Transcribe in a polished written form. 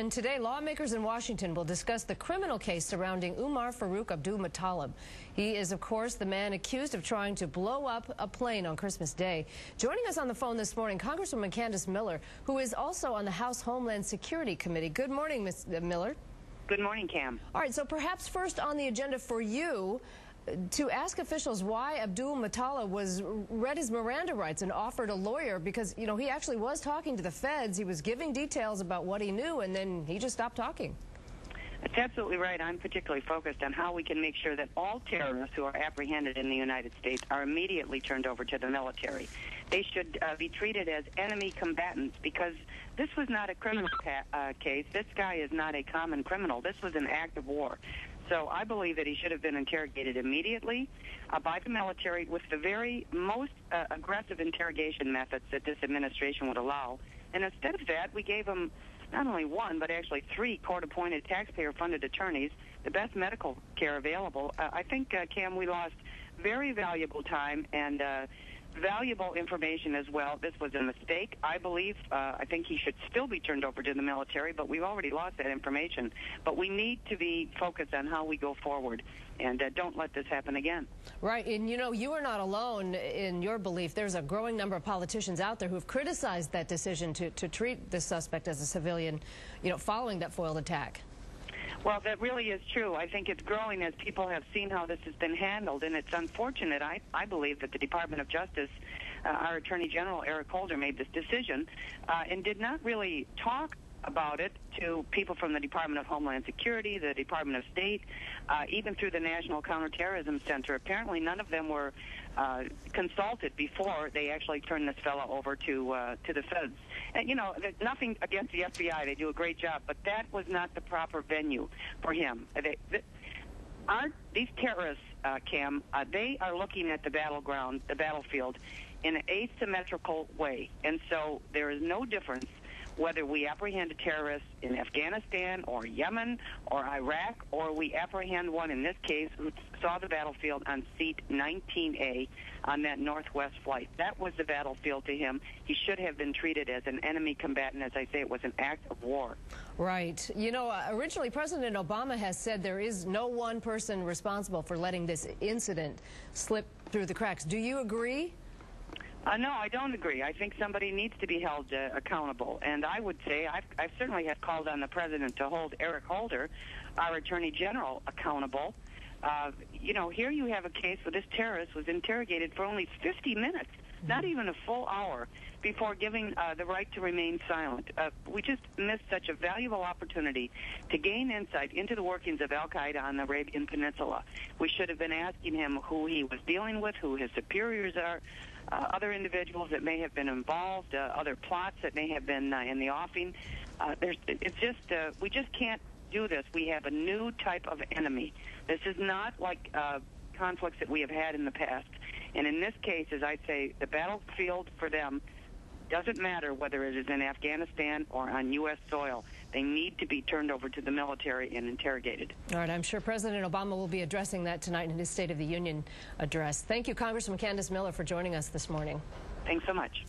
7 today, lawmakers in Washington will discuss the criminal case surrounding Umar Farouk Abdul-Muttalib. He is, of course, the man accused of trying to blow up a plane on Christmas Day. Joining us on the phone this morning, Congresswoman Candice Miller, who is also on the House Homeland Security Committee. Good morning, Ms. Miller. Good morning, Cam. All right, so perhaps first on the agenda for you, to ask officials why Abdul-Muttalib read his Miranda rights and offered a lawyer, because, you know, he actually was talking to the feds. He was giving details about what he knew, and then he just stopped talking. That's absolutely right. I'm particularly focused on how we can make sure that all terrorists who are apprehended in the United States are immediately turned over to the military. They should be treated as enemy combatants, because this was not a criminal case. This guy is not a common criminal. This was an act of war. So I believe that he should have been interrogated immediately by the military with the very most aggressive interrogation methods that this administration would allow. And instead of that, we gave him not only one, but actually 3 court-appointed, taxpayer-funded attorneys, the best medical care available. I think, Cam, we lost very valuable time and valuable information as well. This was a mistake, I believe. I think he should still be turned over to the military, but we've already lost that information. But we need to be focused on how we go forward, and don't let this happen again. Right, and you know, you are not alone in your belief. There's a growing number of politicians out there who have criticized that decision to treat this suspect as a civilian, you know, following that foiled attack. Well, that really is true. I think it's growing as people have seen how this has been handled, and it's unfortunate, I believe, that the Department of Justice, our Attorney General, Eric Holder, made this decision and did not really talk about it to people from the Department of Homeland Security, the Department of State, even through the National Counterterrorism Center. Apparently, none of them were consulted before they actually turned this fellow over to the feds. And, you know, nothing against the FBI. They do a great job, but that was not the proper venue for him. These terrorists, Cam, they are looking at the battleground, the battlefield, in an asymmetrical way. And so there is no difference whether we apprehend a terrorist in Afghanistan or Yemen or Iraq, or we apprehend one in this case who saw the battlefield on seat 19A on that Northwest flight. That was the battlefield to him. He should have been treated as an enemy combatant. As I say, it was an act of war. Right. You know, originally President Obama has said there is no one person responsible for letting this incident slip through the cracks. Do you agree? No, I don't agree. I think somebody needs to be held accountable. And I would say I certainly have called on the President to hold Eric Holder, our Attorney General, accountable. You know, here you have a case where this terrorist was interrogated for only 50 minutes, not even a full hour, before giving the right to remain silent. We just missed such a valuable opportunity to gain insight into the workings of al-Qaeda on the Arabian Peninsula. We should have been asking him who he was dealing with, who his superiors are, other individuals that may have been involved, other plots that may have been in the offing. We just can't do this. We have a new type of enemy. This is not like conflicts that we have had in the past. And in this case, as I say, the battlefield for them doesn't matter whether it is in Afghanistan or on U.S. soil. They need to be turned over to the military and interrogated. All right, I'm sure President Obama will be addressing that tonight in his State of the Union address. Thank you, Congresswoman Candice Miller, for joining us this morning. Thanks so much.